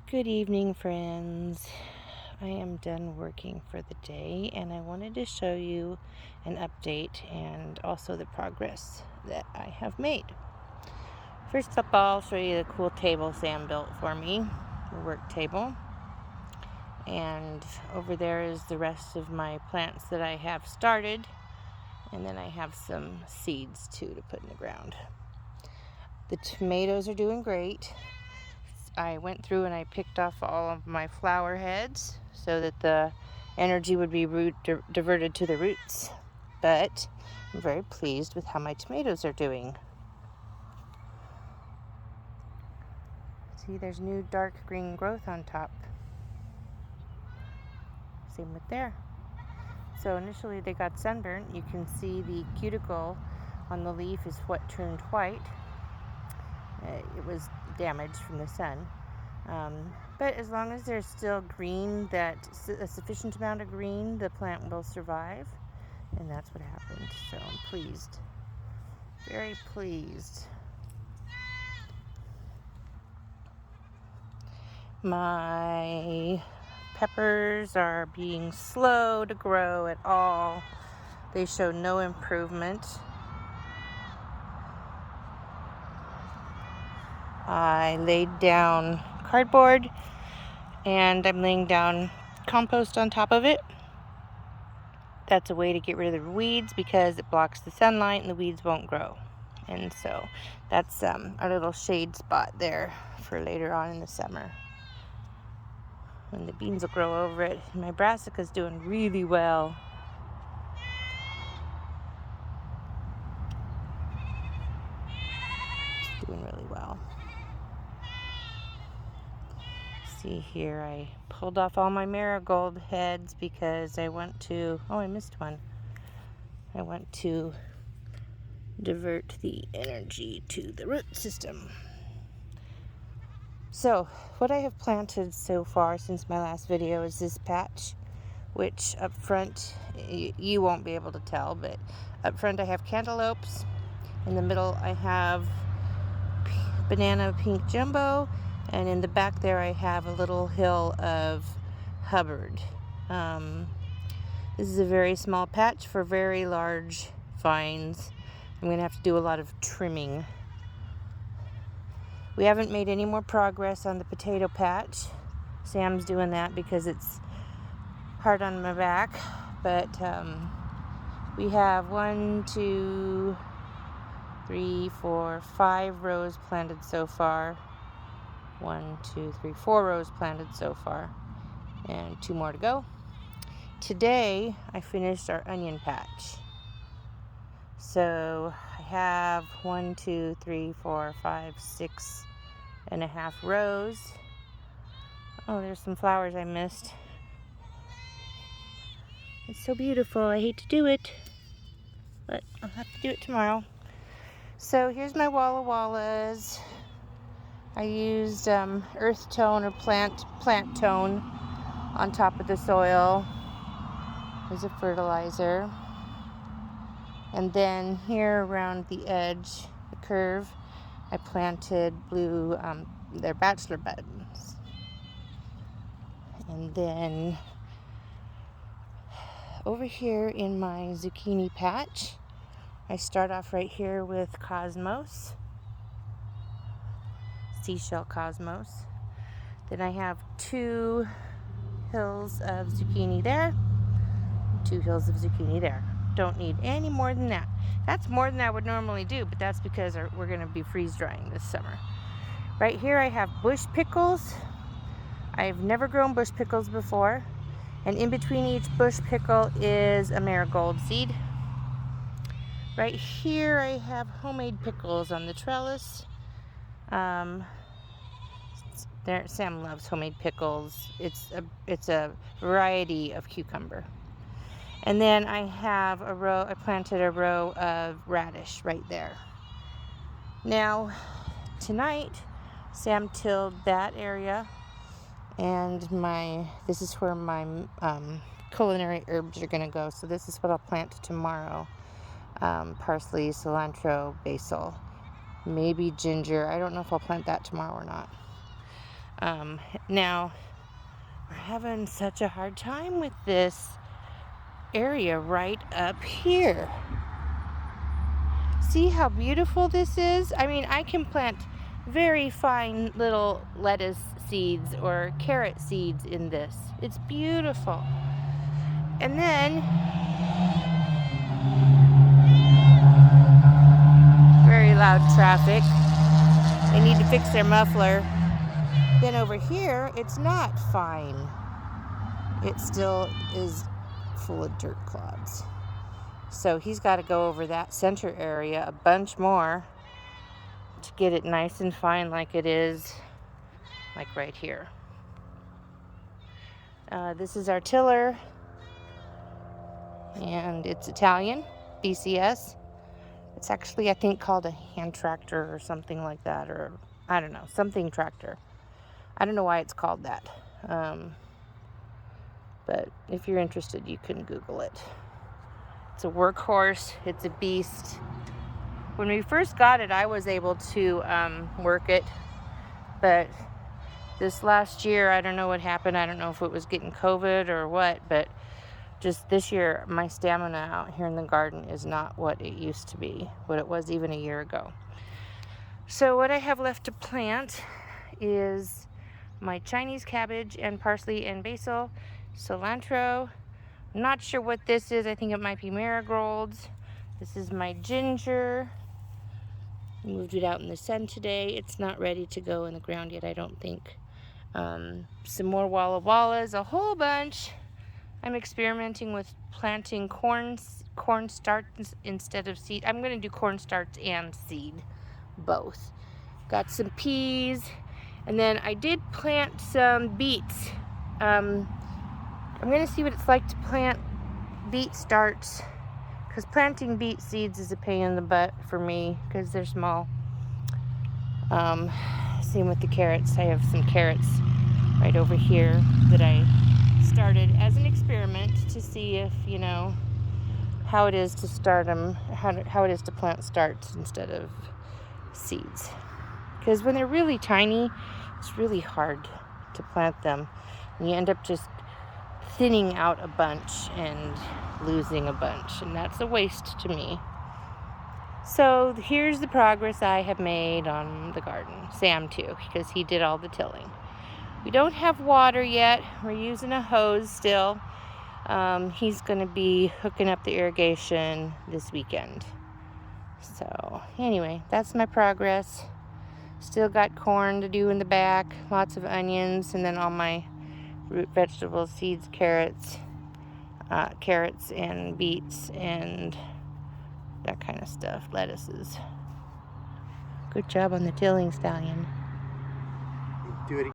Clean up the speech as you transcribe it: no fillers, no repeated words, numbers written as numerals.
Good evening, friends. I am done working for the day and I wanted to show you an update and also the progress that I have made. First up, I'll show you the cool table Sam built for me, the work table. And over there is the rest of my plants that I have started. And then I have some seeds too to put in the ground. The tomatoes are doing great. I went through and I picked off all of my flower heads so that the energy would be diverted to the roots. But I'm very pleased with how my tomatoes are doing. See, there's new dark green growth on top. Same with there. So initially they got sunburnt. You can see the cuticle on the leaf is what turned white. It was damaged from the sun. But as long as there's still green, a sufficient amount of green, the plant will survive. And that's what happened. So I'm pleased. Very pleased. My peppers are being slow to grow at all. They show no improvement. I laid down cardboard and I'm laying down compost on top of it. That's a way to get rid of the weeds because it blocks the sunlight and the weeds won't grow. And so that's our little shade spot there for later on in the summer. And the beans will grow over it. My brassica's doing really well. It's doing really well. See here, I pulled off all my marigold heads because I want to, I missed one. I want to divert the energy to the root system. So, what I have planted so far since my last video is this patch, which up front, you won't be able to tell, but up front I have cantaloupes. In the middle I have banana pink jumbo, and in the back there I have a little hill of Hubbard. This is a very small patch for very large vines. I'm going to have to do a lot of trimming. We haven't made any more progress on the potato patch. Sam's doing that because it's hard on my back. But we have 5 rows planted so far. 4 rows planted so far. And 2 more to go. Today, I finished our onion patch. So I have 6.5 rows. Oh, there's some flowers I missed. It's so beautiful. I hate to do it, but I'll have to do it tomorrow. So here's my Walla Wallas. I used earth tone or plant tone on top of the soil as a fertilizer. And then here around the edge, the curve, I planted blue, they're bachelor buds. And then over here in my zucchini patch, I start off right here with cosmos, seashell cosmos. Then I have 2 hills of zucchini there, 2 hills of zucchini there. Don't need any more than that. That's more than I would normally do, but that's because we're going to be freeze drying this summer. Right here I have bush pickles. I've never grown bush pickles before, and in between each bush pickle is a marigold seed. Right here I have homemade pickles on the trellis. Sam loves homemade pickles. It's a variety of cucumber. And then I planted a row of radish right there. Now, tonight, Sam tilled that area, and this is where my culinary herbs are gonna go. So this is what I'll plant tomorrow. Parsley, cilantro, basil, maybe ginger. I don't know if I'll plant that tomorrow or not. Now, we're having such a hard time with this area right up here. See how beautiful this is? I mean, I can plant very fine little lettuce seeds or carrot seeds in this. It's beautiful. And then, very loud traffic. They need to fix their muffler. Then over here, it's not fine. It still is full of dirt clods. So he's got to go over that center area a bunch more to get it nice and fine like it is, like right here. This is our tiller, and it's Italian, BCS. It's actually, I think, called a hand tractor or something like that, or I don't know, something tractor. I don't know why it's called that. But if you're interested, you can Google it. It's a workhorse. It's a beast. When we first got it, I was able to work it. But this last year, I don't know what happened. I don't know if it was getting COVID or what. But just this year, my stamina out here in the garden is not what it used to be. What it was even a year ago. So what I have left to plant is my Chinese cabbage and parsley and basil, cilantro. I'm not sure what this is. I think it might be marigolds. This is my ginger. Moved it out in the sun today. It's not ready to go in the ground yet, I don't think. Some more Walla Wallas, a whole bunch. I'm experimenting with planting corn starts instead of seed. I'm going to do corn starts and seed, both. Got some peas, and then I did plant some beets. I'm going to see what it's like to plant beet starts, because planting beet seeds is a pain in the butt for me because they're small. Same with the carrots. I have some carrots right over here that I started as an experiment to see if, you know, how it is to start them, how it is to plant starts instead of seeds. Because when they're really tiny, it's really hard to plant them. And you end up just thinning out a bunch and losing a bunch, and that's a waste to me. So here's the progress I have made on the garden. Sam too, because he did all the tilling. We don't have water yet. We're using a hose still. He's going to be hooking up the irrigation this weekend. So anyway, that's my progress. Still got corn to do in the back, lots of onions, and then all my root vegetables, seeds, carrots and beets and that kind of stuff, lettuces. Good job on the tilling, Stallion. Do it again.